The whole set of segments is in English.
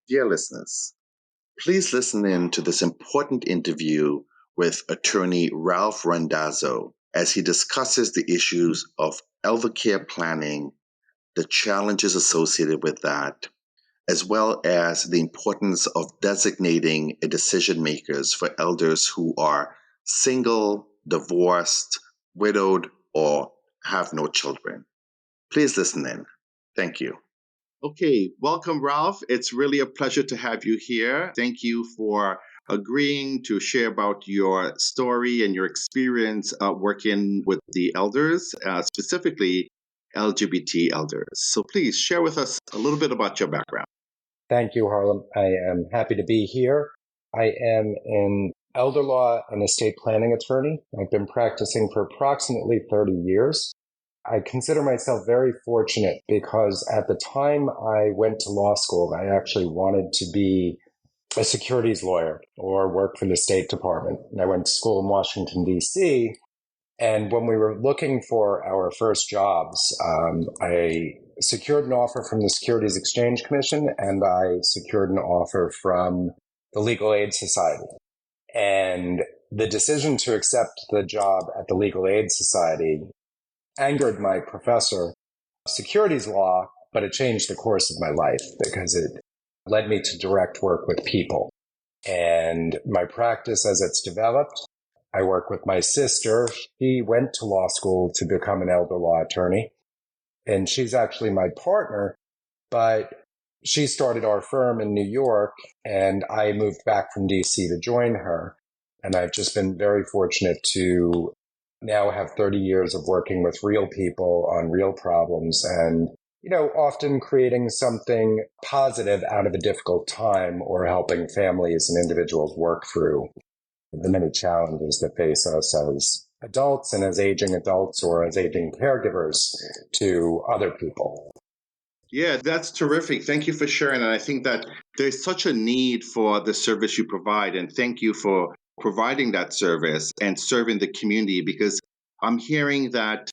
Dear listeners, please listen in to this important interview with attorney Ralph Randazzo as he discusses the issues of elder care planning, the challenges associated with that, as well as the importance of designating a decision makers for elders who are single, divorced, widowed, or have no children. Please listen in. Thank you. Okay, welcome, Ralph. It's really a pleasure to have you here. Thank you for agreeing to share about your story and your experience working with the elders, specifically LGBT elders. So please share with us a little bit about your background. Thank you, Harlem. I am happy to be here. I am an elder law and estate planning attorney. I've been practicing for approximately 30 years. I consider myself very fortunate because at the time I went to law school, I actually wanted to be a securities lawyer or work for the State Department. And I went to school in Washington, D.C., and when we were looking for our first jobs, I secured an offer from the Securities Exchange Commission, and I secured an offer from the Legal Aid Society. And the decision to accept the job at the Legal Aid Society angered my professor of securities law, but it changed the course of my life because it led me to direct work with people. And my practice as it's developed, I work with my sister. She went to law school to become an elder law attorney, and she's actually my partner, but she started our firm in New York, and I moved back from DC to join her. And I've just been very fortunate to now have 30 years of working with real people on real problems and, often creating something positive out of a difficult time or helping families and individuals work through the many challenges that face us as adults and as aging adults or as aging caregivers to other people. Yeah, that's terrific. Thank you for sharing. And I think that there's such a need for the service you provide. And thank you for providing that service and serving the community, because I'm hearing that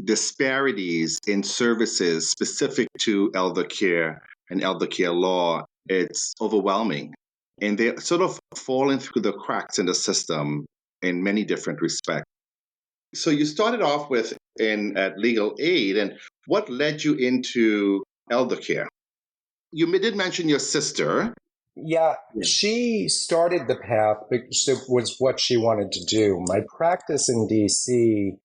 disparities in services specific to elder care and elder care law, it's overwhelming. And they're sort of falling through the cracks in the system in many different respects. So you started off with at legal aid, and what led you into elder care? You did mention your sister. Yeah, she started the path because it was what she wanted to do. My practice in DC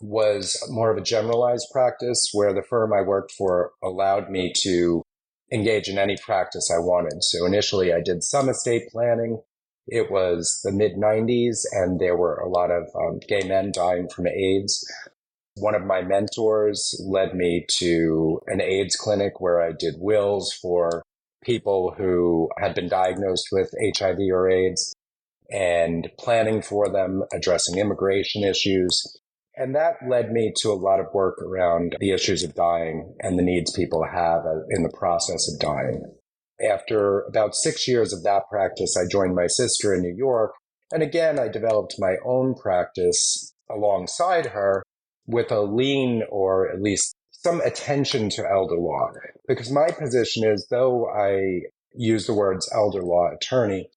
was more of a generalized practice where the firm I worked for allowed me to engage in any practice I wanted. So initially I did some estate planning. It was the mid-90s, and there were a lot of gay men dying from AIDS. One of my mentors led me to an AIDS clinic where I did wills for people who had been diagnosed with HIV or AIDS and planning for them, addressing immigration issues. And that led me to a lot of work around the issues of dying and the needs people have in the process of dying. After about 6 years of that practice, I joined my sister in New York. And again, I developed my own practice alongside her with a lean or at least some attention to elder law. Because my position is, though I use the words elder law attorney,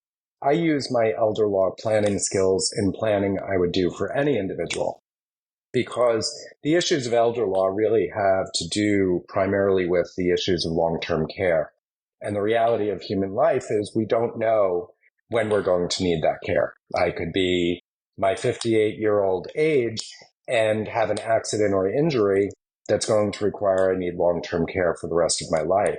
I use my elder law planning skills in planning I would do for any individual. Because the issues of elder law really have to do primarily with the issues of long-term care. And the reality of human life is we don't know when we're going to need that care. I could be my 58-year-old age and have an accident or injury that's going to require I need long-term care for the rest of my life.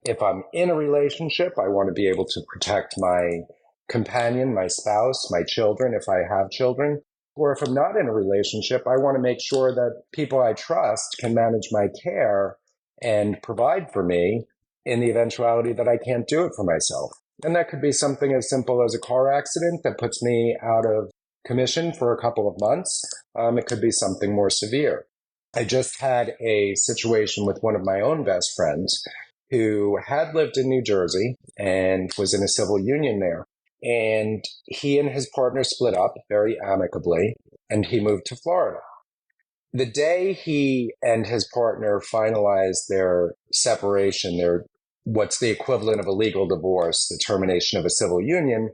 If I'm in a relationship, I want to be able to protect my companion, my spouse, my children, if I have children. Or if I'm not in a relationship, I want to make sure that people I trust can manage my care and provide for me in the eventuality that I can't do it for myself. And that could be something as simple as a car accident that puts me out of commission for a couple of months. It could be something more severe. I just had a situation with one of my own best friends who had lived in New Jersey and was in a civil union there. And he and his partner split up very amicably, and he moved to Florida. The day he and his partner finalized their separation, their what's the equivalent of a legal divorce, the termination of a civil union,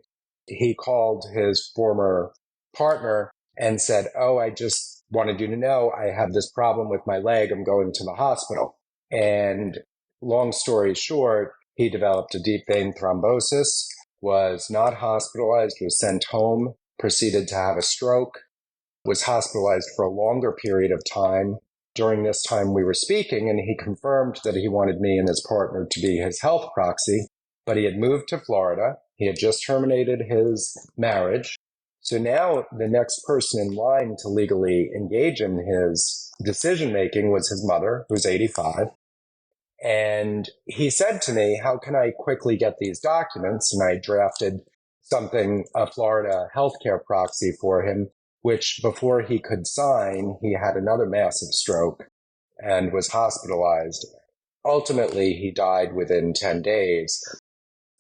he called his former partner and said, "Oh, I just wanted you to know I have this problem with my leg. I'm going to the hospital." And long story short, he developed a deep vein thrombosis, was not hospitalized, was sent home, proceeded to have a stroke, was hospitalized for a longer period of time. During this time we were speaking, and he confirmed that he wanted me and his partner to be his health proxy, but he had moved to Florida. He had just terminated his marriage. So now the next person in line to legally engage in his decision making was his mother, who's 85. And he said to me, "How can I quickly get these documents?" And I drafted something, a Florida healthcare proxy for him, which before he could sign, he had another massive stroke and was hospitalized. Ultimately, he died within 10 days.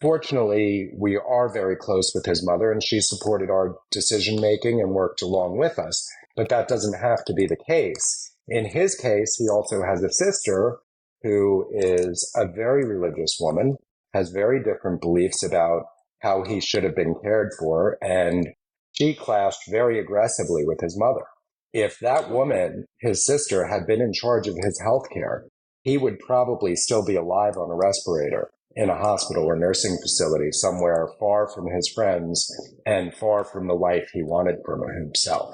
Fortunately, we are very close with his mother, and she supported our decision making and worked along with us. But that doesn't have to be the case. In his case, he also has a sister who is a very religious woman, has very different beliefs about how he should have been cared for, and she clashed very aggressively with his mother. If that woman, his sister, had been in charge of his health care, he would probably still be alive on a respirator in a hospital or nursing facility somewhere far from his friends and far from the life he wanted for himself.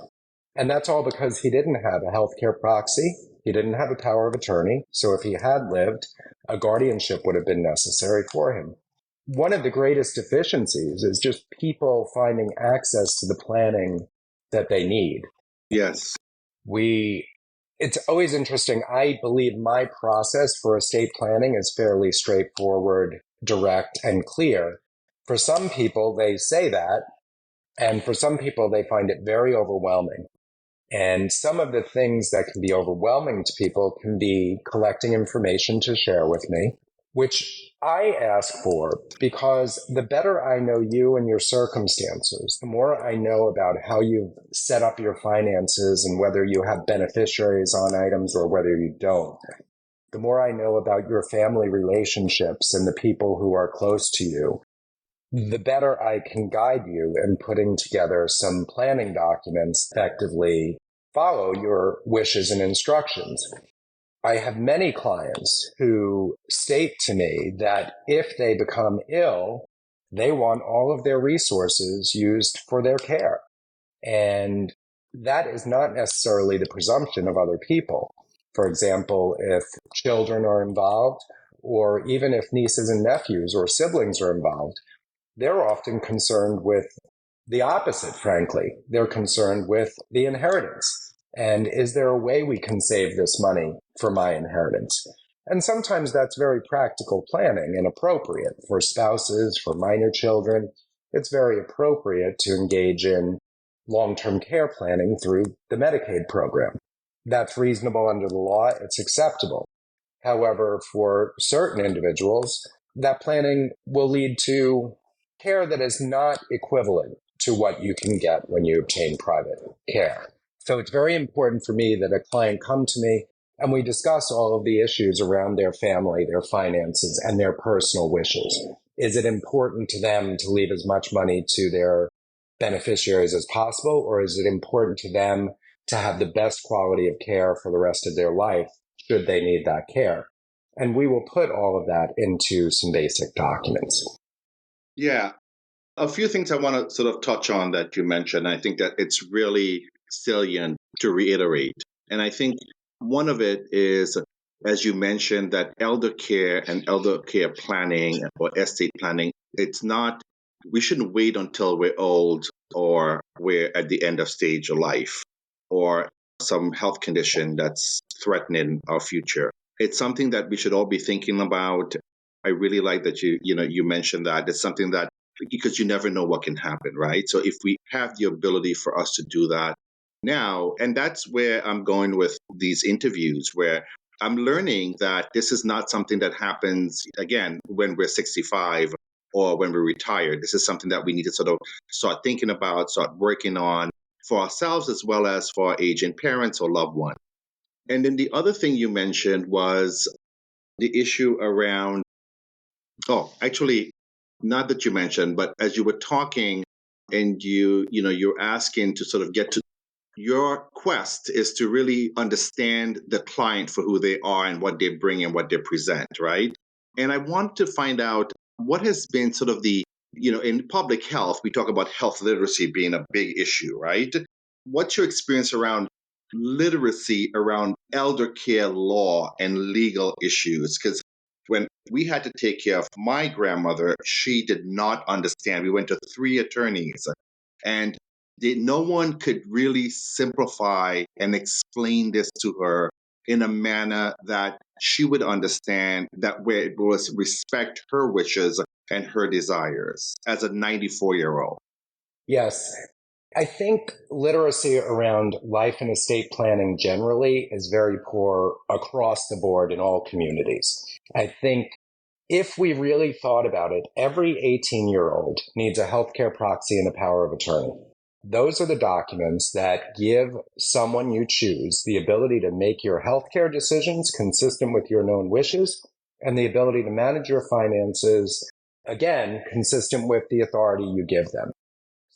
And that's all because he didn't have a healthcare proxy. He didn't have a power of attorney. So if he had lived, a guardianship would have been necessary for him. One of the greatest deficiencies is just people finding access to the planning that they need. Yes. It's always interesting. I believe my process for estate planning is fairly straightforward, direct, and clear. For some people, they say that, and for some people, they find it very overwhelming. And some of the things that can be overwhelming to people can be collecting information to share with me, which I ask for because the better I know you and your circumstances, the more I know about how you've set up your finances and whether you have beneficiaries on items or whether you don't. The more I know about your family relationships and the people who are close to you, the better I can guide you in putting together some planning documents that effectively follow your wishes and instructions. I have many clients who state to me that if they become ill, they want all of their resources used for their care. And that is not necessarily the presumption of other people. For example, if children are involved, or even if nieces and nephews or siblings are involved, they're often concerned with the opposite, frankly. They're concerned with the inheritance. And is there a way we can save this money for my inheritance? And sometimes that's very practical planning and appropriate for spouses, for minor children. It's very appropriate to engage in long-term care planning through the Medicaid program. That's reasonable under the law. It's acceptable. However, for certain individuals, that planning will lead to care that is not equivalent to what you can get when you obtain private care. So it's very important for me that a client come to me and we discuss all of the issues around their family, their finances, and their personal wishes. Is it important to them to leave as much money to their beneficiaries as possible, or is it important to them to have the best quality of care for the rest of their life should they need that care? And we will put all of that into some basic documents. Yeah. A few things I want to sort of touch on that you mentioned. I think that it's really salient to reiterate. And I think one of it is, as you mentioned, that elder care and elder care planning or estate planning, we shouldn't wait until we're old or we're at the end of stage of life or some health condition that's threatening our future. It's something that we should all be thinking about. I really like that you mentioned that. It's something that, because you never know what can happen, right? So if we have the ability for us to do that now, and that's where I'm going with these interviews, where I'm learning that this is not something that happens, again, when we're 65 or when we're retired. This is something that we need to sort of start thinking about, start working on for ourselves as well as for our aging parents or loved ones. And then the other thing you mentioned was the issue around Oh, actually, not that you mentioned, but as you were talking and you're asking to sort of get to your quest is to really understand the client for who they are and what they bring and what they present, right? And I want to find out what has been sort of in public health, we talk about health literacy being a big issue, right? What's your experience around literacy around elder care law and legal issues? Because when we had to take care of my grandmother, she did not understand. We went to three attorneys, and no one could really simplify and explain this to her in a manner that she would understand, that where it was respect her wishes and her desires as a 94-year-old. Yes. I think literacy around life and estate planning generally is very poor across the board in all communities. I think if we really thought about it, every 18-year-old needs a healthcare proxy and a power of attorney. Those are the documents that give someone you choose the ability to make your healthcare decisions consistent with your known wishes and the ability to manage your finances, again, consistent with the authority you give them.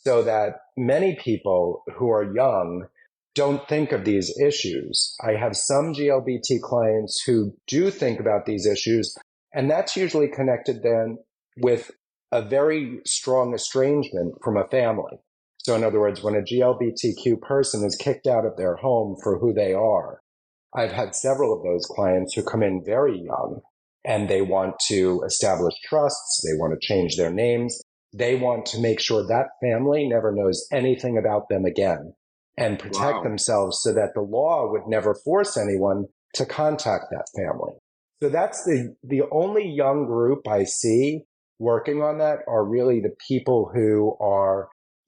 So that many people who are young don't think of these issues. I have some GLBT clients who do think about these issues, and that's usually connected then with a very strong estrangement from a family. So in other words, when a GLBTQ person is kicked out of their home for who they are, I've had several of those clients who come in very young and they want to establish trusts, they want to change their names, they want to make sure that family never knows anything about them again and protect Wow. themselves so that the law would never force anyone to contact that family. So that's the only young group I see working on that are really the people who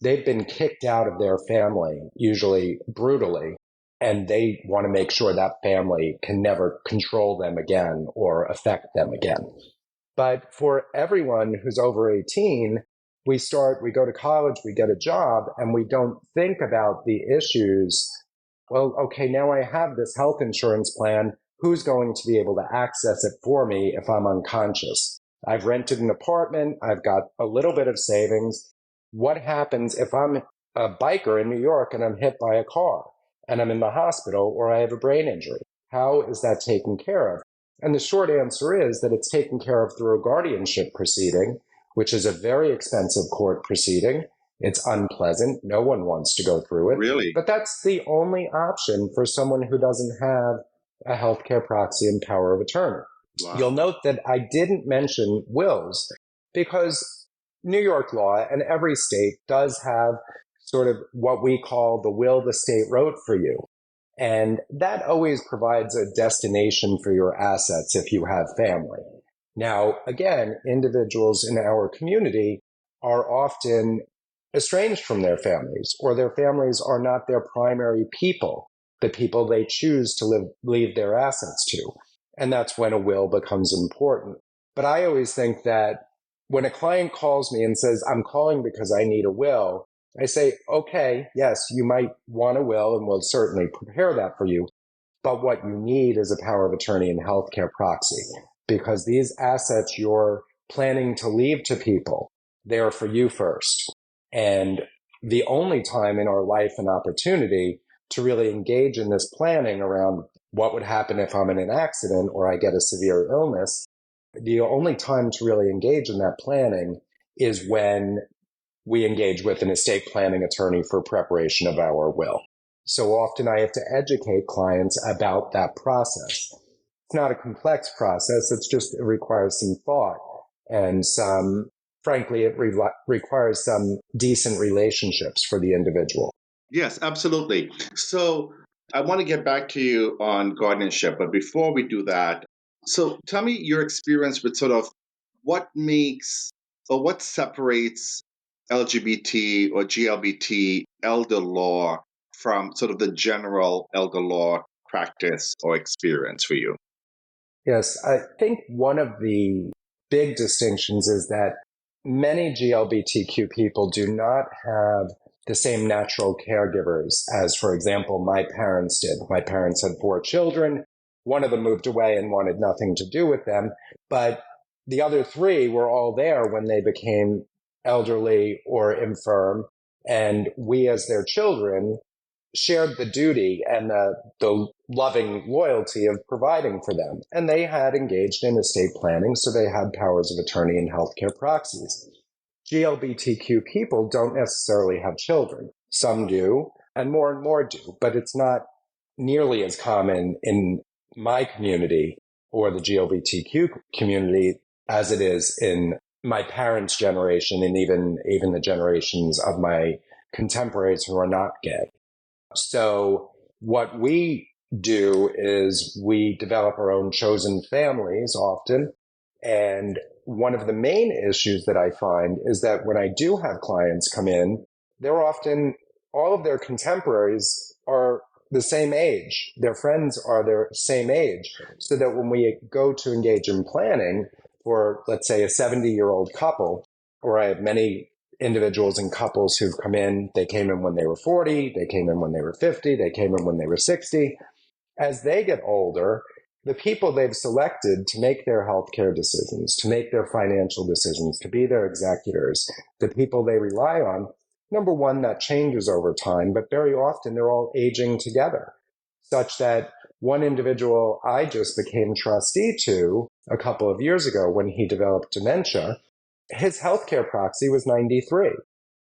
they've been kicked out of their family, usually brutally, and they want to make sure that family can never control them again or affect them again. But for everyone who's over 18, we go to college, we get a job, and we don't think about the issues. Well, okay, now I have this health insurance plan. Who's going to be able to access it for me if I'm unconscious? I've rented an apartment. I've got a little bit of savings. What happens if I'm a biker in New York and I'm hit by a car and I'm in the hospital or I have a brain injury? How is that taken care of? And the short answer is that it's taken care of through a guardianship proceeding, which is a very expensive court proceeding. It's unpleasant. No one wants to go through it. Really? But that's the only option for someone who doesn't have a healthcare proxy and power of attorney. Wow. You'll note that I didn't mention wills because New York law and every state does have sort of what we call the will the state wrote for you. And that always provides a destination for your assets if you have family. Now, again, individuals in our community are often estranged from their families, or their families are not their primary people, the people they choose to leave their assets to. And that's when a will becomes important. But I always think that when a client calls me and says, I'm calling because I need a will, I say, okay, yes, you might want a will and we'll certainly prepare that for you. But what you need is a power of attorney and healthcare proxy because these assets you're planning to leave to people, they're for you first. And the only time in our life and opportunity to really engage in this planning around what would happen if I'm in an accident or I get a severe illness, the only time to really engage in that planning is when we engage with an estate planning attorney for preparation of our will. So often I have to educate clients about that process. It's not a complex process. It requires some thought and frankly, it requires some decent relationships for the individual. Yes, absolutely. So I want to get back to you on guardianship, but before we do that, so tell me your experience with sort of what makes or what separates LGBT or GLBT elder law from sort of the general elder law practice or experience for you. Yes, I think one of the big distinctions is that many GLBTQ people do not have the same natural caregivers as, for example, my parents did. My parents had 4 children. One of them moved away and wanted nothing to do with them. But the other three were all there when they became elderly or infirm. And we, as their children, shared the duty and the loving loyalty of providing for them. And they had engaged in estate planning, so they had powers of attorney and healthcare proxies. GLBTQ people don't necessarily have children. Some do, and more do, but it's not nearly as common in my community or the GLBTQ community as it is in my parents' generation and even the generations of my contemporaries who are not gay. So what we do is we develop our own chosen families often. And one of the main issues that I find is that when I do have clients come in, they're often, all of their contemporaries are the same age. Their friends are their same age. So that when we go to engage in planning for, let's say, a 70-year-old couple, or I have many individuals and couples who've come in, they came in when they were 40, they came in when they were 50, they came in when they were 60. As they get older, the people they've selected to make their healthcare decisions, to make their financial decisions, to be their executors, the people they rely on, number one, that changes over time, but very often they're all aging together, such that one individual I just became trustee to a couple of years ago when he developed dementia, his healthcare proxy was 93.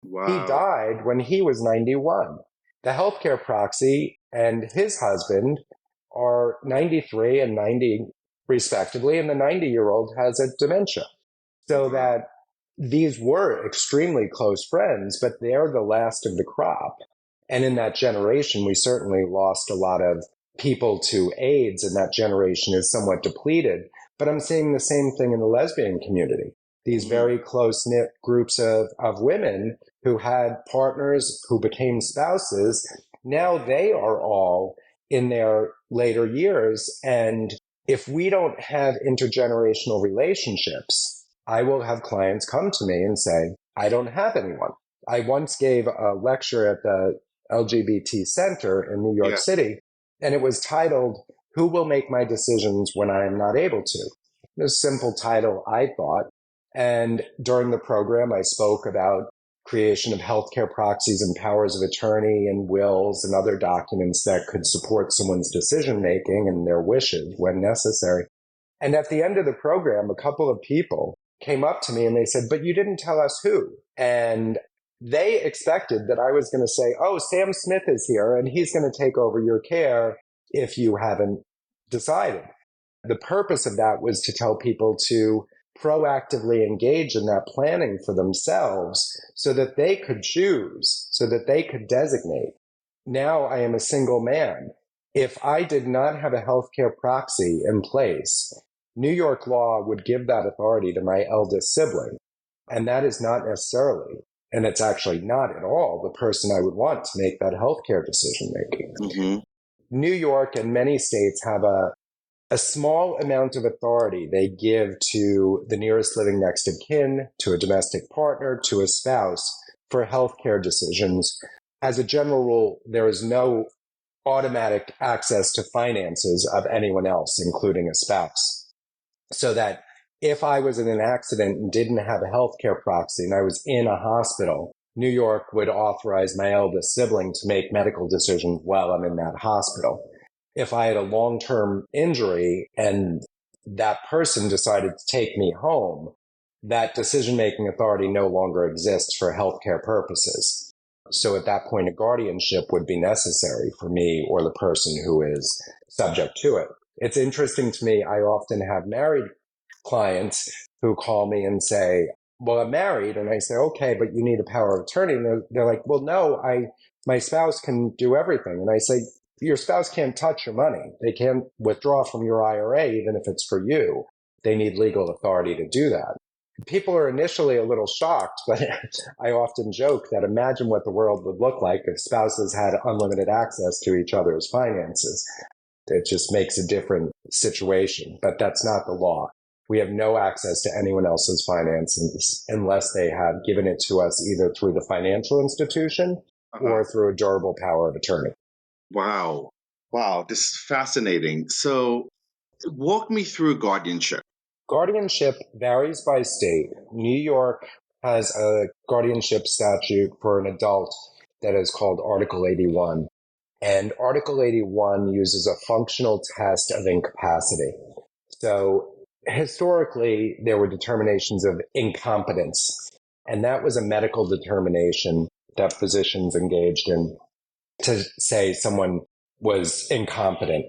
Wow. He died when he was 91. The healthcare proxy and his husband are 93 and 90 respectively, and the 90-year-old has a dementia. So that these were extremely close friends, but they're the last of the crop. And in that generation, we certainly lost a lot of people to AIDS, and that generation is somewhat depleted. But I'm seeing the same thing in the lesbian community. These very close-knit groups of women who had partners who became spouses, now they are all in their later years. And if we don't have intergenerational relationships, I will have clients come to me and say, I don't have anyone. I once gave a lecture at the LGBT Center in New York City, and it was titled, Who Will Make My Decisions When I Am Not Able to? It was a simple title, I thought. And during the program, I spoke about creation of healthcare proxies and powers of attorney and wills and other documents that could support someone's decision-making and their wishes when necessary. And at the end of the program, a couple of people came up to me and they said, but you didn't tell us who. And they expected that I was going to say, oh, Sam Smith is here and he's going to take over your care if you haven't decided. The purpose of that was to tell people to proactively engage in that planning for themselves so that they could choose, so that they could designate. Now I am a single man. If I did not have a healthcare proxy in place, New York law would give that authority to my eldest sibling. And that is not necessarily, and it's actually not at all, the person I would want to make that healthcare decision making. Mm-hmm. New York and many states have a small amount of authority they give to the nearest living next of kin, to a domestic partner, to a spouse for healthcare decisions. As a general rule, there is no automatic access to finances of anyone else, including a spouse. So that if I was in an accident and didn't have a healthcare proxy and I was in a hospital, New York would authorize my eldest sibling to make medical decisions while I'm in that hospital. If I had a long-term injury and that person decided to take me home, that decision-making authority no longer exists for healthcare purposes. So at that point, a guardianship would be necessary for me or the person who is subject to it. It's interesting to me, I often have married clients who call me and say, well, I'm married. And I say, okay, but you need a power of attorney. And they're like, well, no, my spouse can do everything. And I say, your spouse can't touch your money. They can't withdraw from your IRA, even if it's for you. They need legal authority to do that. People are initially a little shocked, but I often joke that imagine what the world would look like if spouses had unlimited access to each other's finances. It just makes a different situation, but that's not the law. We have no access to anyone else's finances unless they have given it to us either through the financial institution or through a durable power of attorney. Wow. Wow. This is fascinating. So walk me through guardianship. Guardianship varies by state. New York has a guardianship statute for an adult that is called Article 81. And Article 81 uses a functional test of incapacity. So historically, there were determinations of incompetence, and that was a medical determination that physicians engaged in to say someone was incompetent.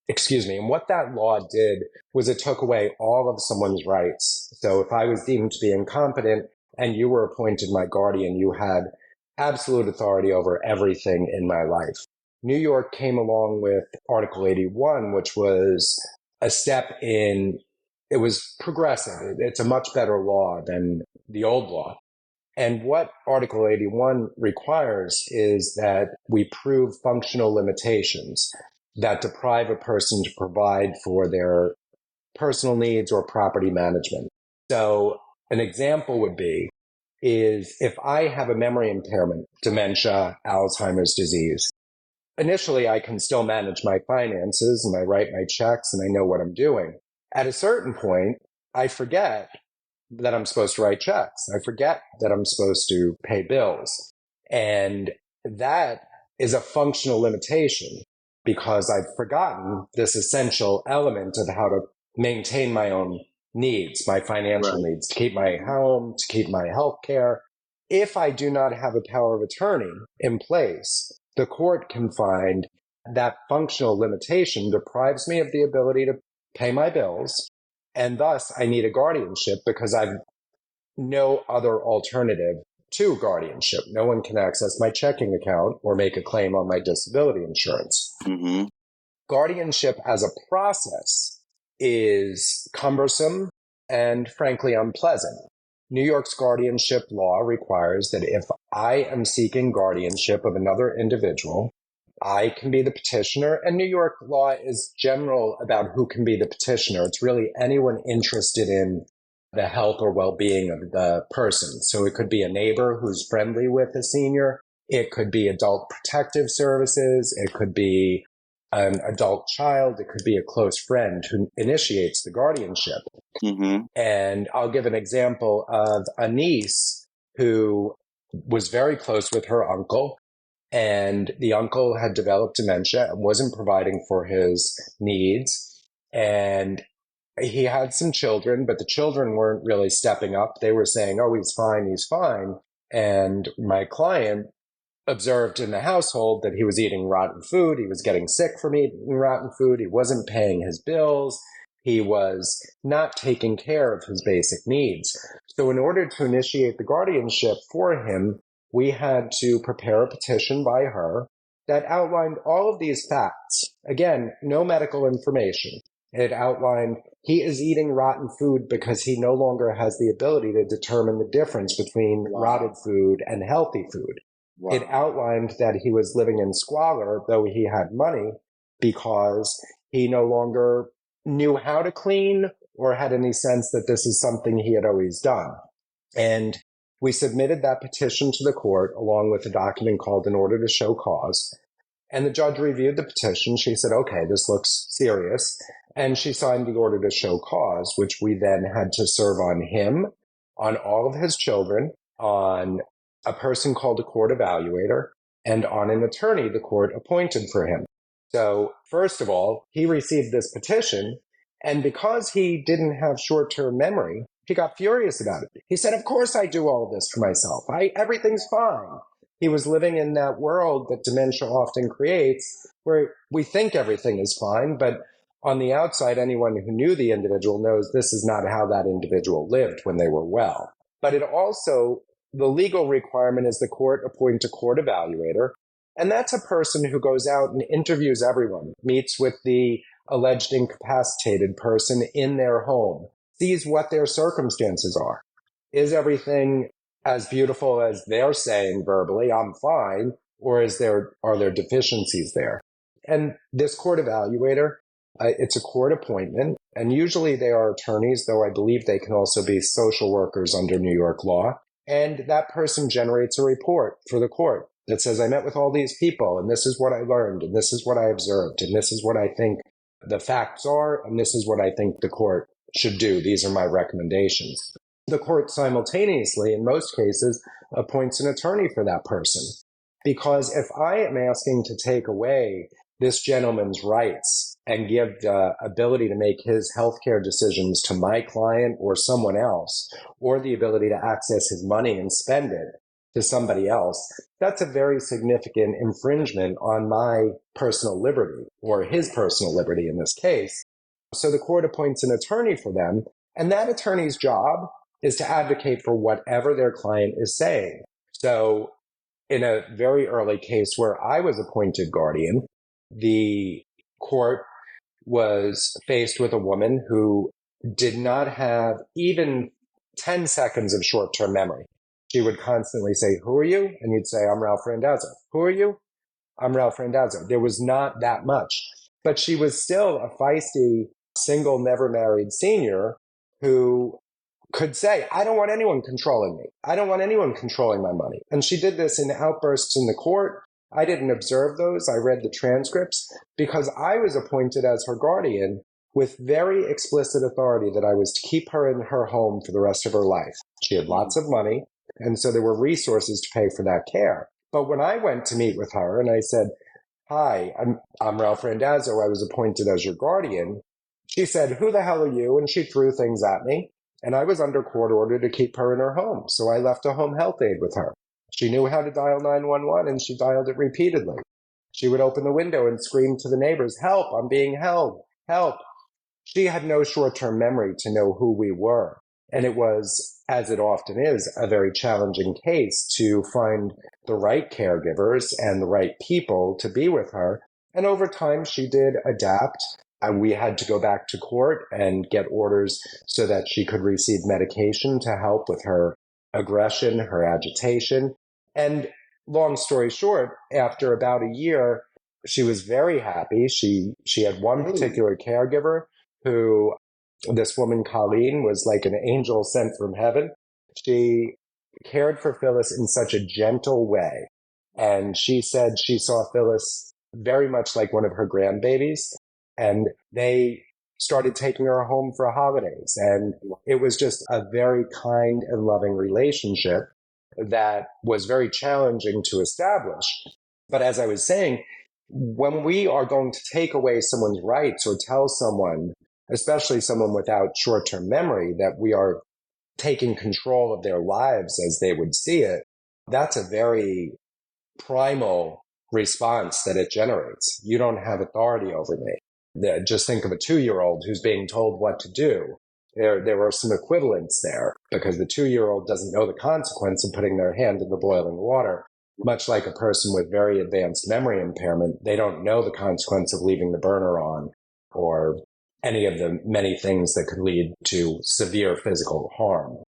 And what that law did was it took away all of someone's rights. So if I was deemed to be incompetent and you were appointed my guardian, you had absolute authority over everything in my life. New York came along with Article 81, which was a step in, it was progressive. It's a much better law than the old law. And what Article 81 requires is that we prove functional limitations that deprive a person to provide for their personal needs or property management. So an example would be is if I have a memory impairment, dementia, Alzheimer's disease, initially I can still manage my finances and I write my checks and I know what I'm doing. At a certain point, I forget that I'm supposed to write checks. I forget that I'm supposed to pay bills. And that is a functional limitation because I've forgotten this essential element of how to maintain my own needs, my financial needs, to keep my home, to keep my health care. If I do not have a power of attorney in place, the court can find that functional limitation deprives me of the ability to pay my bills, and thus I need a guardianship because I've no other alternative to guardianship. No one can access my checking account or make a claim on my disability insurance. Mm-hmm. Guardianship as a process is cumbersome and frankly unpleasant. New York's guardianship law requires that if I am seeking guardianship of another individual, I can be the petitioner, and New York law is general about who can be the petitioner. It's really anyone interested in the health or well-being of the person. So it could be a neighbor who's friendly with a senior. It could be adult protective services. It could be an adult child. It could be a close friend who initiates the guardianship. Mm-hmm. And I'll give an example of a niece who was very close with her uncle, and the uncle had developed dementia and wasn't providing for his needs. And he had some children, but the children weren't really stepping up. They were saying, oh, he's fine, he's fine. And my client observed in the household that he was eating rotten food. He was getting sick from eating rotten food. He wasn't paying his bills. He was not taking care of his basic needs. So in order to initiate the guardianship for him, we had to prepare a petition by her that outlined all of these facts. Again, no medical information. It outlined he is eating rotten food because he no longer has the ability to determine the difference between rotted food and healthy food. It outlined that he was living in squalor, though he had money, because he no longer knew how to clean or had any sense that this is something he had always done. And we submitted that petition to the court along with a document called an order to show cause. And the judge reviewed the petition. She said, okay, this looks serious. And she signed the order to show cause, which we then had to serve on him, on all of his children, on a person called a court evaluator, and on an attorney the court appointed for him. So first of all, he received this petition, and because he didn't have short-term memory, he got furious about it. He said, of course I do all this for myself. Everything's fine. He was living in that world that dementia often creates, where we think everything is fine, but on the outside, anyone who knew the individual knows this is not how that individual lived when they were well. But it also, the legal requirement is the court appoint a court evaluator, and that's a person who goes out and interviews everyone, meets with the alleged incapacitated person in their home, sees what their circumstances are. Is everything as beautiful as they're saying verbally, I'm fine, or are there deficiencies there? And this court evaluator, it's a court appointment, and usually they are attorneys, though I believe they can also be social workers under New York law. And that person generates a report for the court that says, I met with all these people, and this is what I learned, and this is what I observed, and this is what I think the facts are, and this is what I think the court should do. These are my recommendations. The court simultaneously, in most cases, appoints an attorney for that person. Because if I am asking to take away this gentleman's rights and give the ability to make his healthcare decisions to my client or someone else, or the ability to access his money and spend it to somebody else, that's a very significant infringement on my personal liberty, or his personal liberty in this case. So the court appoints an attorney for them, and that attorney's job is to advocate for whatever their client is saying. So in a very early case where I was appointed guardian, the court was faced with a woman who did not have even 10 seconds of short-term memory. She would constantly say, "Who are you?" And you'd say, "I'm Ralph Randazzo." "Who are you?" "I'm Ralph Randazzo." There was not that much, but she was still a feisty, single, never married senior who could say, "I don't want anyone controlling me. I don't want anyone controlling my money." And she did this in outbursts in the court. I didn't observe those. I read the transcripts because I was appointed as her guardian with very explicit authority that I was to keep her in her home for the rest of her life. She had lots of money, and so there were resources to pay for that care. But when I went to meet with her and I said, "Hi, I'm Ralph Randazzo. I was appointed as your guardian," she said, "Who the hell are you?" And she threw things at me. And I was under court order to keep her in her home. So I left a home health aide with her. She knew how to dial 911 and she dialed it repeatedly. She would open the window and scream to the neighbors, "Help, I'm being held, help." She had no short-term memory to know who we were. And it was, as it often is, a very challenging case to find the right caregivers and the right people to be with her. And over time, she did adapt. And we had to go back to court and get orders so that she could receive medication to help with her aggression, her agitation. And long story short, after about a year, she was very happy. She had one particular caregiver who, this woman, Colleen, was like an angel sent from heaven. She cared for Phyllis in such a gentle way. And she said she saw Phyllis very much like one of her grandbabies. And they started taking her home for holidays. And it was just a very kind and loving relationship that was very challenging to establish. But as I was saying, when we are going to take away someone's rights or tell someone, especially someone without short-term memory, that we are taking control of their lives as they would see it, that's a very primal response that it generates. You don't have authority over me. Just think of a 2-year-old who's being told what to do. There are some equivalents there because the 2-year-old doesn't know the consequence of putting their hand in the boiling water. Much like a person with very advanced memory impairment, they don't know the consequence of leaving the burner on or any of the many things that could lead to severe physical harm.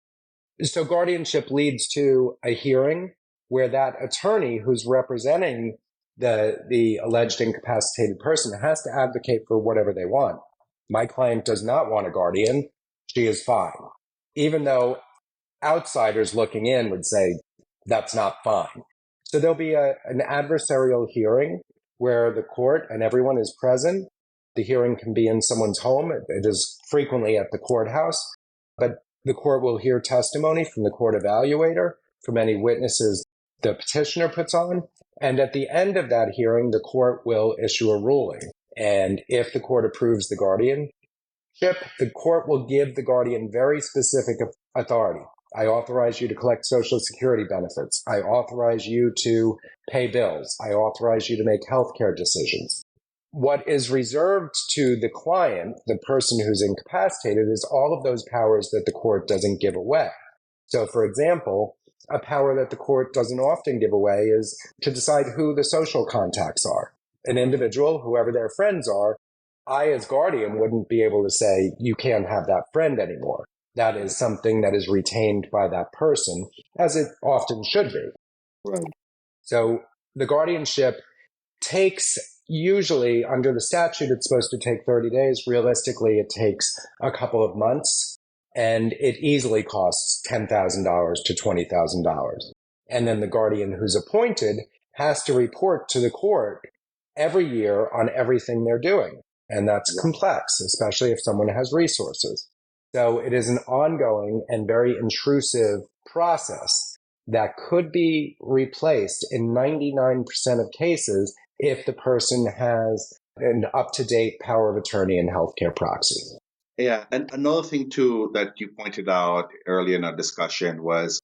So guardianship leads to a hearing where that attorney who's representing the alleged incapacitated person has to advocate for whatever they want. My client does not want a guardian. She is fine. Even though outsiders looking in would say that's not fine. So there'll be an adversarial hearing where the court and everyone is present. The hearing can be in someone's home. It is frequently at the courthouse, but the court will hear testimony from the court evaluator, from any witnesses the petitioner puts on. And at the end of that hearing, the court will issue a ruling. And if the court approves the guardianship, the court will give the guardian very specific authority. I authorize you to collect Social Security benefits. I authorize you to pay bills. I authorize you to make healthcare decisions. What is reserved to the client, the person who's incapacitated, is all of those powers that the court doesn't give away. So, for example, a power that the court doesn't often give away is to decide who the social contacts are. An individual, whoever their friends are, I as guardian wouldn't be able to say, you can't have that friend anymore. That is something that is retained by that person, as it often should be. Right. So the guardianship takes, usually under the statute, it's supposed to take 30 days. Realistically, it takes a couple of months, and it easily costs $10,000 to $20,000. And then the guardian who's appointed has to report to the court every year on everything they're doing. And that's complex, especially if someone has resources. So it is an ongoing and very intrusive process that could be replaced in 99% of cases if the person has an up-to-date power of attorney and healthcare proxy. Yeah, and another thing too that you pointed out earlier in our discussion was,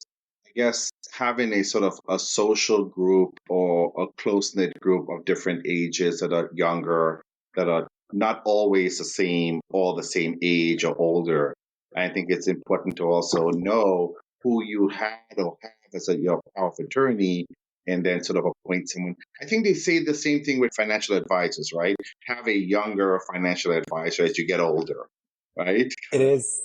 I guess, having a sort of a social group or a close-knit group of different ages that are younger, that are not always the same age or older. I think it's important to also know who you had or have as your power of attorney, and then sort of appoint someone. I think they say the same thing with financial advisors, right? Have a younger financial advisor as you get older, right? It is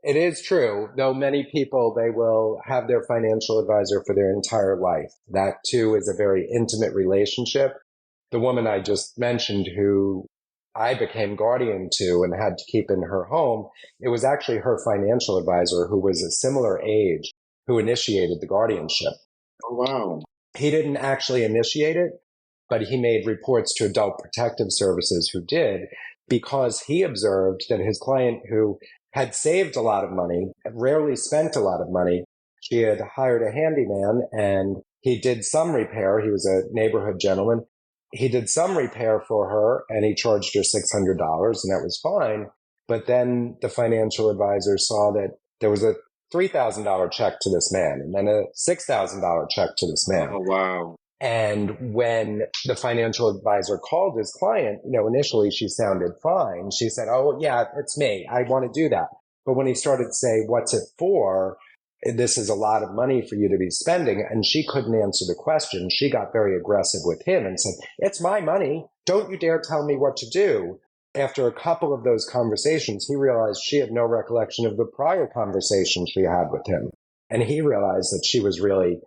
It is true, though many people, they will have their financial advisor for their entire life. That too is a very intimate relationship. The woman I just mentioned who I became guardian to and had to keep in her home, it was actually her financial advisor who was a similar age who initiated the guardianship. Oh, wow. He didn't actually initiate it, but he made reports to Adult Protective Services who did, because he observed that his client, who had saved a lot of money, rarely spent a lot of money, she had hired a handyman and he did some repair. He was a neighborhood gentleman. He did some repair for her and he charged her $600 and that was fine. But then the financial advisor saw that there was a $3,000 check to this man and then a $6,000 check to this man. Oh, wow. And when the financial advisor called his client, initially she sounded fine. She said, "Oh, yeah, it's me. I want to do that." But when he started to say, "What's it for? This is a lot of money for you to be spending." And she couldn't answer the question. She got very aggressive with him and said, "It's my money. Don't you dare tell me what to do." After a couple of those conversations, he realized she had no recollection of the prior conversation she had with him. And he realized that she was really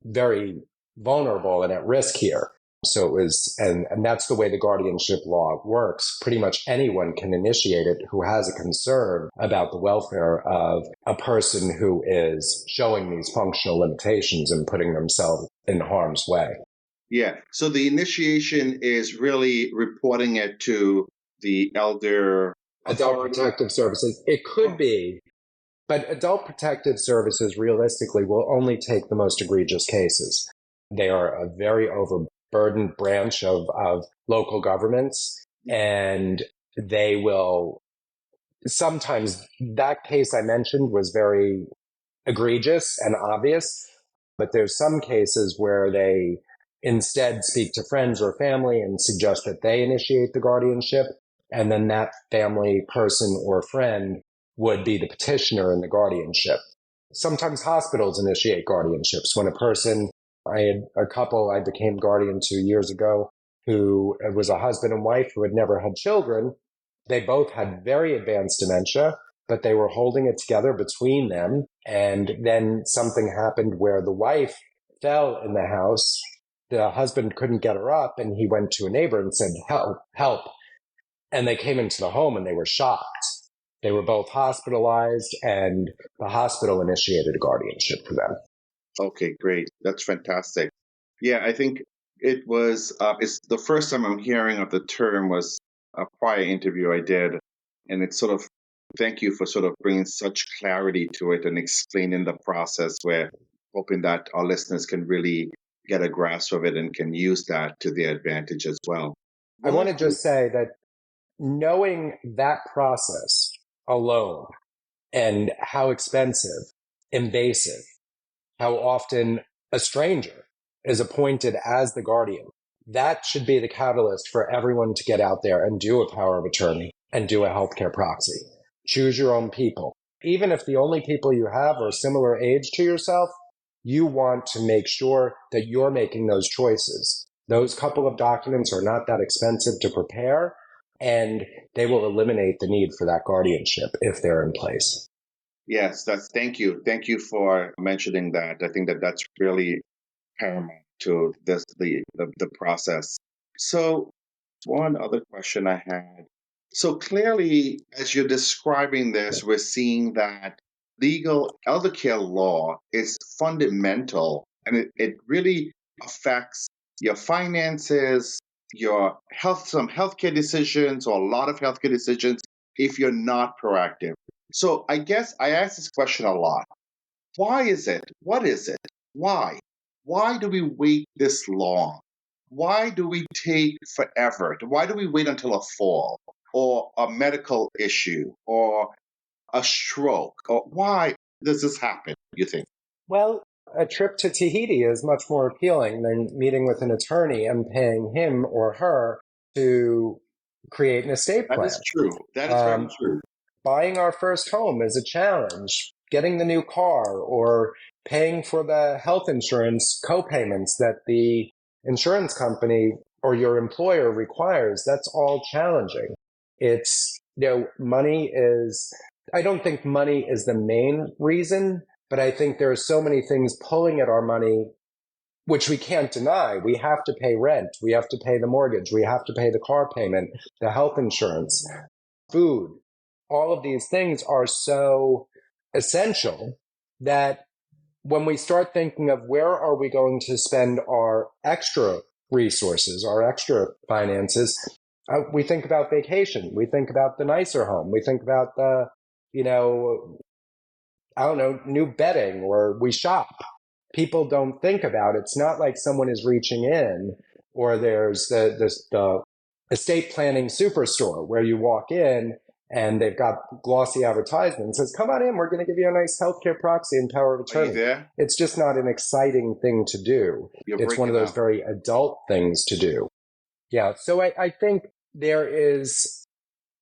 very vulnerable and at risk here. So it was, and that's the way the guardianship law works. Pretty much anyone can initiate it who has a concern about the welfare of a person who is showing these functional limitations and putting themselves in harm's way. Yeah. So the initiation is really reporting it to the elder Adult Protective Services. It could be, but Adult Protective Services realistically will only take the most egregious cases. They are a very overburdened branch of local governments, and they will sometimes, that case I mentioned was very egregious and obvious, but there's some cases where they instead speak to friends or family and suggest that they initiate the guardianship, and then that family person or friend would be the petitioner in the guardianship. Sometimes hospitals initiate guardianships. When a person, I had a couple I became guardian to years ago who was a husband and wife who had never had children. They both had very advanced dementia, but they were holding it together between them. And then something happened where the wife fell in the house. The husband couldn't get her up, and he went to a neighbor and said, "Help, help." And they came into the home and they were shocked. They were both hospitalized, and the hospital initiated a guardianship for them. Okay, great. That's fantastic. Yeah, I think it's the first time I'm hearing of the term was a prior interview I did. And it's sort of, thank you for sort of bringing such clarity to it and explaining the process, where hoping that our listeners can really get a grasp of it and can use that to their advantage as well. I want to just say that knowing that process alone and how expensive, invasive, how often a stranger is appointed as the guardian, that should be the catalyst for everyone to get out there and do a power of attorney and do a healthcare proxy. Choose your own people. Even if the only people you have are similar age to yourself, you want to make sure that you're making those choices. Those couple of documents are not that expensive to prepare, and they will eliminate the need for that guardianship if they're in place. Yes, thank you. Thank you for mentioning that. I think that that's really paramount to the process. So one other question I had. So clearly, as you're describing this, we're seeing that legal eldercare law is fundamental, and it really affects your finances, your health, some healthcare decisions, or a lot of healthcare decisions. if you're not proactive. So I guess I ask this question a lot. Why is it? What is it? Why? Why do we wait this long? Why do we take forever? Why do we wait until a fall or a medical issue or a stroke? Or why does this happen, you think? Well, a trip to Tahiti is much more appealing than meeting with an attorney and paying him or her to create an estate That plan. is true. That is very true. Buying our first home is a challenge. Getting the new car or paying for the health insurance co-payments that the insurance company or your employer requires, that's all challenging. It's, money is, I don't think money is the main reason, but I think there are so many things pulling at our money, which we can't deny. We have to pay rent. We have to pay the mortgage. We have to pay the car payment, the health insurance, food. All of these things are so essential that when we start thinking of where are we going to spend our extra resources, our extra finances, we think about vacation. We think about the nicer home. We think about the, new bedding, or we shop. People don't think about it. It's not like someone is reaching in, or there's the estate planning superstore where you walk in and they've got glossy advertisements. Says, come on in, we're going to give you a nice healthcare proxy and power of attorney. Are you there? It's just not an exciting thing to do. It's one of those very adult things to do. Yeah. So I think there is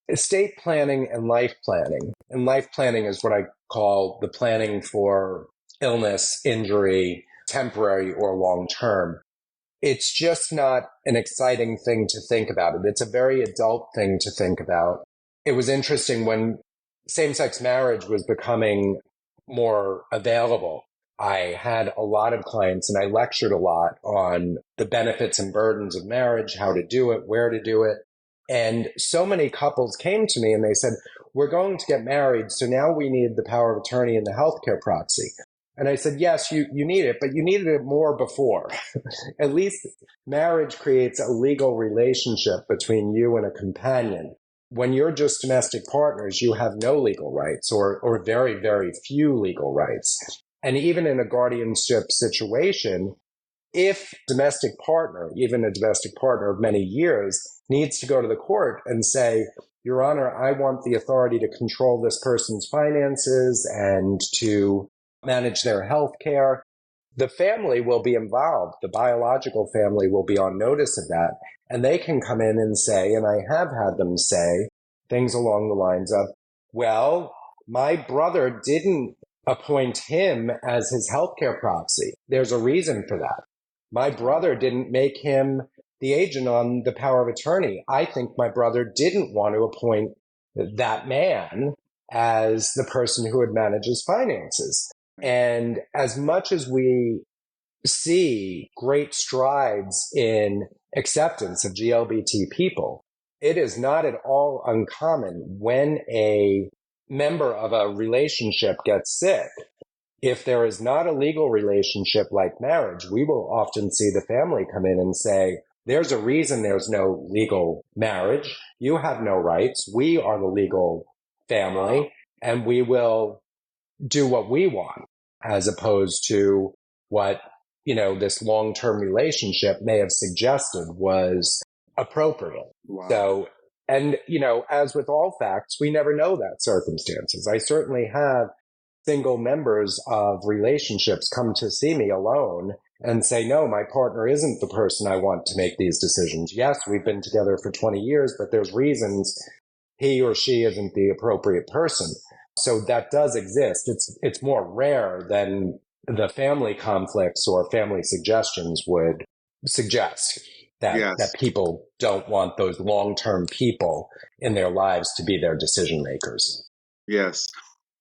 estate planning and life planning. And life planning is what I call the planning for illness, injury, temporary or long term. It's just not an exciting thing to think about. It's a very adult thing to think about. It was interesting when same-sex marriage was becoming more available. I had a lot of clients and I lectured a lot on the benefits and burdens of marriage, how to do it, where to do it. And so many couples came to me and they said, we're going to get married, so now we need the power of attorney and the healthcare proxy. And I said, yes, you need it, but you needed it more before. At least marriage creates a legal relationship between you and a companion. When you're just domestic partners, you have no legal rights or very, very few legal rights. And even in a guardianship situation, if domestic partner, even a domestic partner of many years, needs to go to the court and say, Your Honor, I want the authority to control this person's finances and to manage their health care, the family will be involved. The biological family will be on notice of that. And they can come in and say, and I have had them say, things along the lines of, well, my brother didn't appoint him as his healthcare proxy. There's a reason for that. My brother didn't make him the agent on the power of attorney. I think my brother didn't want to appoint that man as the person who would manage his finances. And as much as we see great strides in acceptance of GLBT people, it is not at all uncommon when a member of a relationship gets sick. If there is not a legal relationship like marriage, we will often see the family come in and say, there's a reason there's no legal marriage. You have no rights. We are the legal family, and we will do what we want, as opposed to what, this long-term relationship may have suggested was appropriate. Wow. So, and, as with all facts, we never know that circumstances. I certainly have single members of relationships come to see me alone and say, no, my partner isn't the person I want to make these decisions. Yes, we've been together for 20 years, but there's reasons he or she isn't the appropriate person. So that does exist. It's more rare than the family conflicts or family suggestions would suggest that people don't want those long-term people in their lives to be their decision makers. Yes.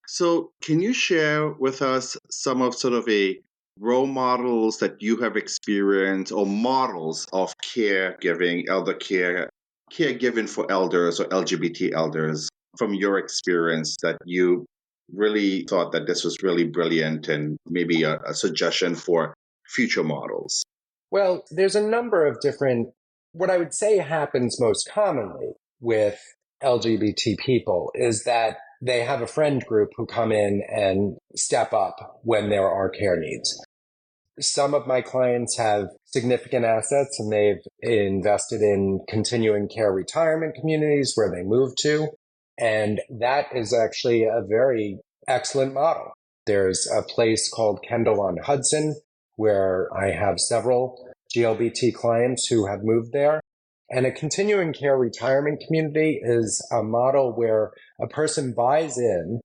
So can you share with us some of sort of a role models that you have experienced or models of caregiving, elder care, caregiving for elders or LGBT elders from your experience that you really thought that this was really brilliant and maybe a suggestion for future models? Well, there's a number of different, what I would say happens most commonly with LGBT people is that they have a friend group who come in and step up when there are care needs. Some of my clients have significant assets and they've invested in continuing care retirement communities where they move to. And that is actually a very excellent model. There's a place called Kendall on Hudson where I have several GLBT clients who have moved there. And a continuing care retirement community is a model where a person buys in,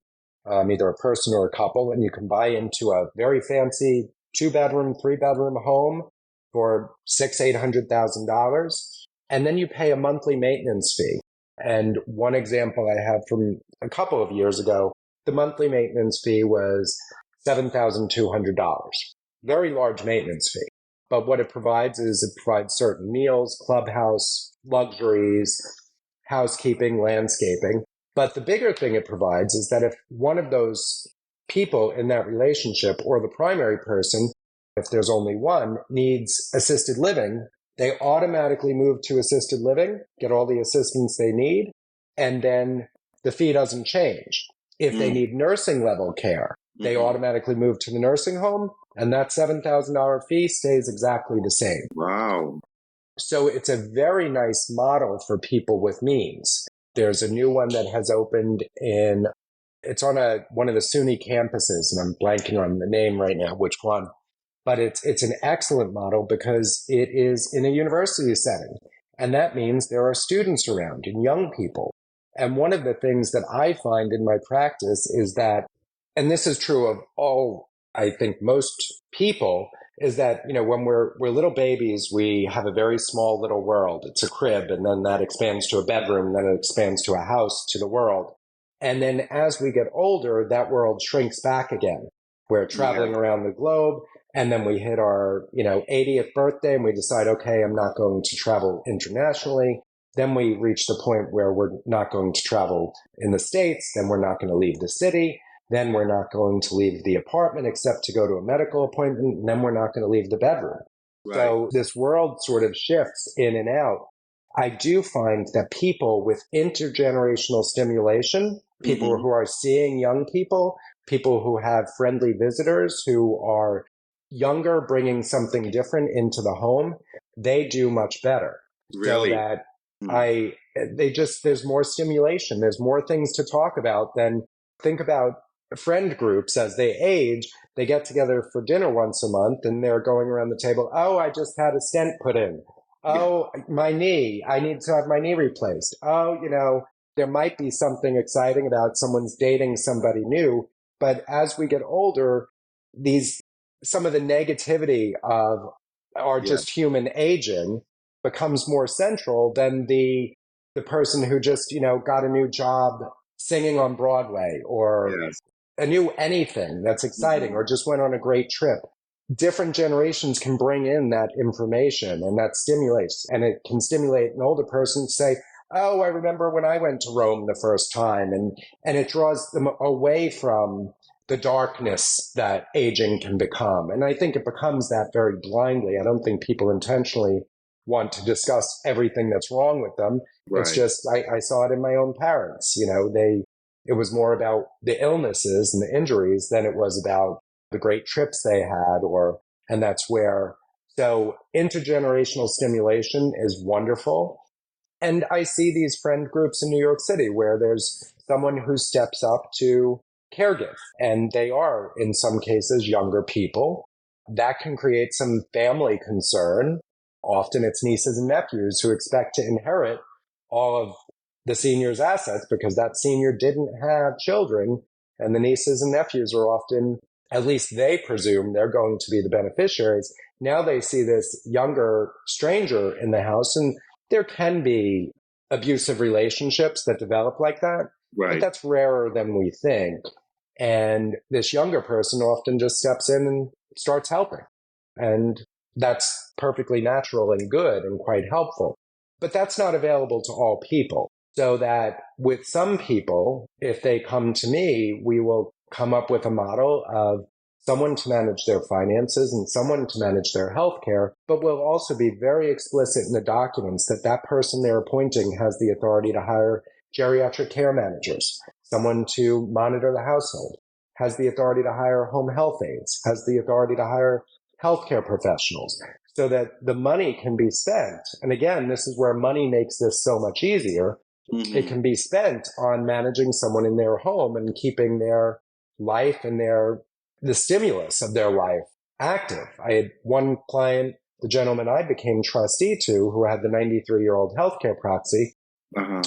either a person or a couple, and you can buy into a very fancy 2-bedroom, 3-bedroom home for $800,000. And then you pay a monthly maintenance fee. And one example I have from a couple of years ago, the monthly maintenance fee was $7,200. Very large maintenance fee. But what it provides is it provides certain meals, clubhouse, luxuries, housekeeping, landscaping. But the bigger thing it provides is that if one of those people in that relationship or the primary person, if there's only one, needs assisted living, they automatically move to assisted living, get all the assistance they need, and then the fee doesn't change. If they need nursing level care, they automatically move to the nursing home, and that $7,000 fee stays exactly the same. Wow. So it's a very nice model for people with means. There's a new one that has opened it's on one of the SUNY campuses, and I'm blanking on the name right now, which one. But it's an excellent model because it is in a university setting. And that means there are students around and young people. And one of the things that I find in my practice is that, and this is true of all, I think most people, is that, when we're little babies, we have a very small little world. It's a crib, and then that expands to a bedroom, then it expands to a house, to the world. And then as we get older, that world shrinks back again. We're traveling around the globe, and then we hit our, 80th birthday, and we decide, okay, I'm not going to travel internationally. Then we reach the point where we're not going to travel in the States. Then we're not going to leave the city. Then we're not going to leave the apartment except to go to a medical appointment. And then we're not going to leave the bedroom. Right. So this world sort of shifts in and out. I do find that people with intergenerational stimulation, people who are seeing young people who have friendly visitors who are younger, bringing something different into the home, they do much better. Really? So that there's more stimulation. There's more things to talk about than think about friend groups as they age. They get together for dinner once a month and they're going around the table. Oh, I just had a stent put in. Oh, my knee. I need to have my knee replaced. Oh, there might be something exciting about someone's dating somebody new. But as we get older, some of the negativity of our just human aging becomes more central than the person who just, got a new job singing on Broadway or a new anything that's exciting or just went on a great trip. Different generations can bring in that information and that stimulates, and it can stimulate an older person to say, oh, I remember when I went to Rome the first time, and it draws them away from the darkness that aging can become. And I think it becomes that very blindly. I don't think people intentionally want to discuss everything that's wrong with them. Right. It's just, I saw it in my own parents. It was more about the illnesses and the injuries than it was about the great trips they had, and that's where, so intergenerational stimulation is wonderful. And I see these friend groups in New York City where there's someone who steps up to caregive, and they are, in some cases, younger people. That can create some family concern. Often it's nieces and nephews who expect to inherit all of the senior's assets because that senior didn't have children, and the nieces and nephews are often, at least they presume, they're going to be the beneficiaries. Now they see this younger stranger in the house, and there can be abusive relationships that develop like that, but that's rarer than we think. And this younger person often just steps in and starts helping. And that's perfectly natural and good and quite helpful. But that's not available to all people. So that with some people, if they come to me, we will come up with a model of someone to manage their finances and someone to manage their health care, but we'll also be very explicit in the documents that that person they're appointing has the authority to hire geriatric care managers, someone to monitor the household, has the authority to hire home health aides, has the authority to hire healthcare professionals, so that the money can be spent. And again, this is where money makes this so much easier. It can be spent on managing someone in their home and keeping their life and the stimulus of their life active. I had one client, the gentleman I became trustee to, who had the 93-year-old healthcare proxy.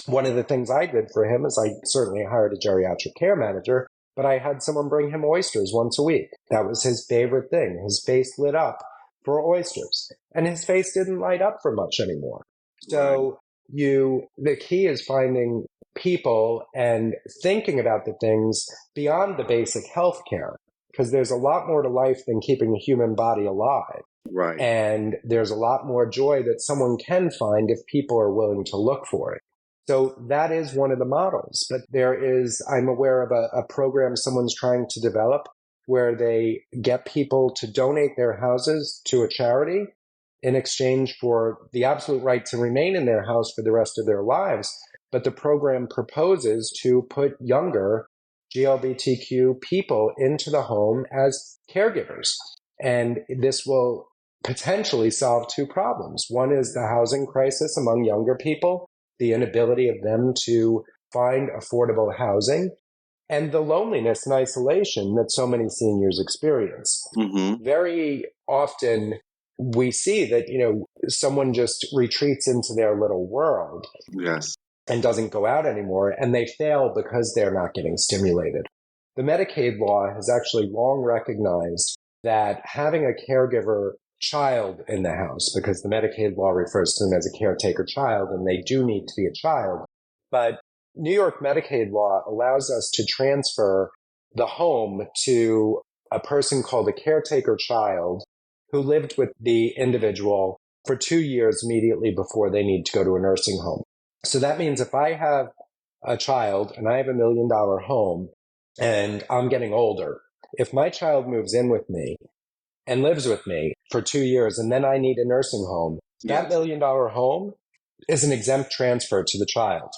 One of the things I did for him is I certainly hired a geriatric care manager, but I had someone bring him oysters once a week. That was his favorite thing. His face lit up for oysters, and his face didn't light up for much anymore. So the key is finding people and thinking about the things beyond the basic health care, because there's a lot more to life than keeping a human body alive. Right. And there's a lot more joy that someone can find if people are willing to look for it. So that is one of the models. But I'm aware of a program someone's trying to develop where they get people to donate their houses to a charity in exchange for the absolute right to remain in their house for the rest of their lives. But the program proposes to put younger LGBTQ people into the home as caregivers. And this will potentially solve two problems. One is the housing crisis among younger people, the inability of them to find affordable housing, and the loneliness and isolation that so many seniors experience. Very often we see that, someone just retreats into their little world. Yes. And doesn't go out anymore, and they fail because they're not getting stimulated. The Medicaid law has actually long recognized that having a caregiver child in the house, because the Medicaid law refers to them as a caretaker child, and they do need to be a child. But New York Medicaid law allows us to transfer the home to a person called a caretaker child who lived with the individual for 2 years immediately before they need to go to a nursing home. So that means if I have a child and I have $1 million home and I'm getting older, if my child moves in with me and lives with me for 2 years and then I need a nursing home, that $1 million home is an exempt transfer to the child.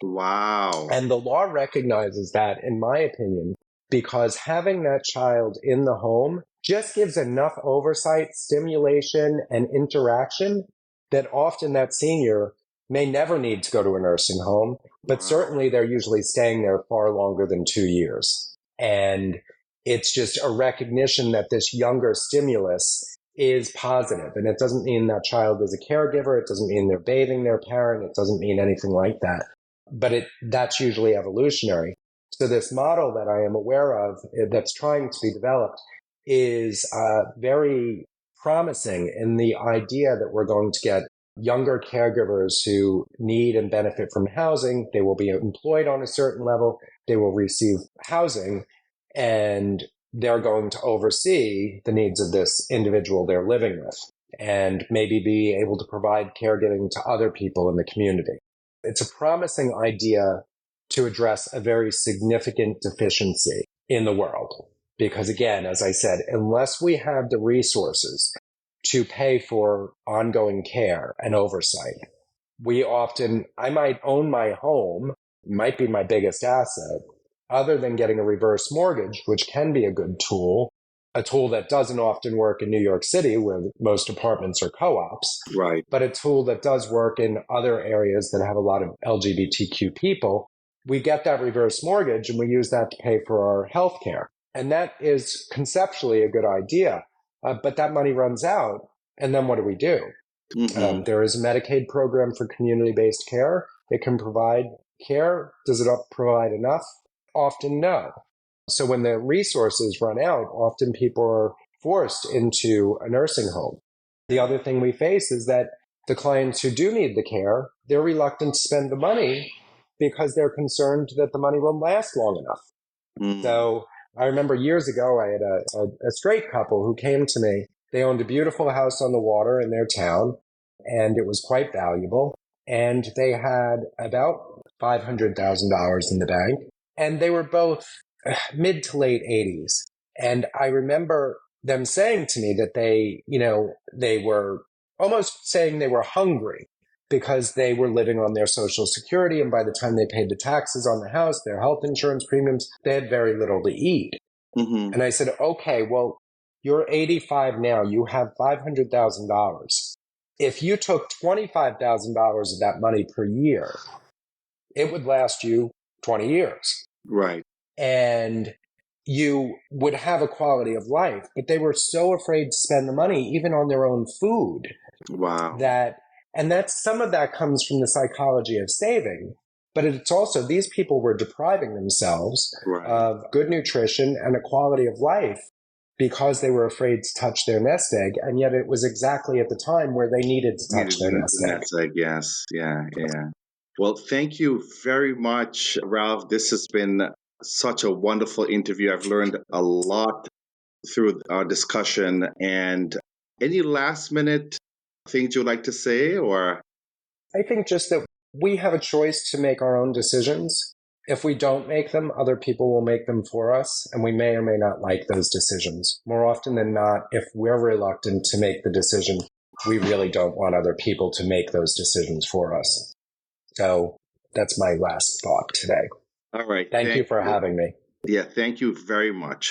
Wow. And the law recognizes that, in my opinion, because having that child in the home just gives enough oversight, stimulation, and interaction that often that senior may never need to go to a nursing home, but certainly they're usually staying there far longer than 2 years. And it's just a recognition that this younger stimulus is positive. And it doesn't mean that child is a caregiver. It doesn't mean they're bathing their parent. It doesn't mean anything like that. But that's usually evolutionary. So this model that I am aware of that's trying to be developed is very promising in the idea that we're going to get younger caregivers who need and benefit from housing. They will be employed on a certain level. They will receive housing, and they're going to oversee the needs of this individual they're living with and maybe be able to provide caregiving to other people in the community. It's a promising idea to address a very significant deficiency in the world. Because again, as I said, unless we have the resources to pay for ongoing care and oversight, I might own my home, might be my biggest asset, other than getting a reverse mortgage, which can be a good tool, a tool that doesn't often work in New York City, where most apartments are co-ops, right? But a tool that does work in other areas that have a lot of LGBTQ people. We get that reverse mortgage and we use that to pay for our health care. And that is conceptually a good idea, but that money runs out. And then what do we do? There is a Medicaid program for community-based care. It can provide care. Does it provide enough? Often no. So when the resources run out, often people are forced into a nursing home. The other thing we face is that the clients who do need the care, they're reluctant to spend the money because they're concerned that the money won't last long enough. So I remember years ago, I had a straight couple who came to me. They owned a beautiful house on the water in their town, and it was quite valuable. And they had about $500,000 in the bank, and they were both mid to late 80s. And I remember them saying to me that they were almost saying they were hungry because they were living on their Social Security. And by the time they paid the taxes on the house, their health insurance premiums, they had very little to eat. Mm-hmm. And I said, okay, well, you're 85 now. You have $500,000. If you took $25,000 of that money per year, it would last you 20 years. Right. And you would have a quality of life. But they were so afraid to spend the money, even on their own food. Wow. That's some of that comes from the psychology of saving. But it's also, these people were depriving themselves of good nutrition and a quality of life because they were afraid to touch their nest egg. And yet it was exactly at the time where they needed to touch their nest egg. Yes. Yeah. Well, thank you very much, Ralph. This has been such a wonderful interview. I've learned a lot through our discussion. And any last minute things you'd like to say, or? I think just that we have a choice to make our own decisions. If we don't make them, other people will make them for us, and we may or may not like those decisions. More often than not, if we're reluctant to make the decision, we really don't want other people to make those decisions for us. So that's my last thought today. All right. Thank you for having me. Yeah, thank you very much.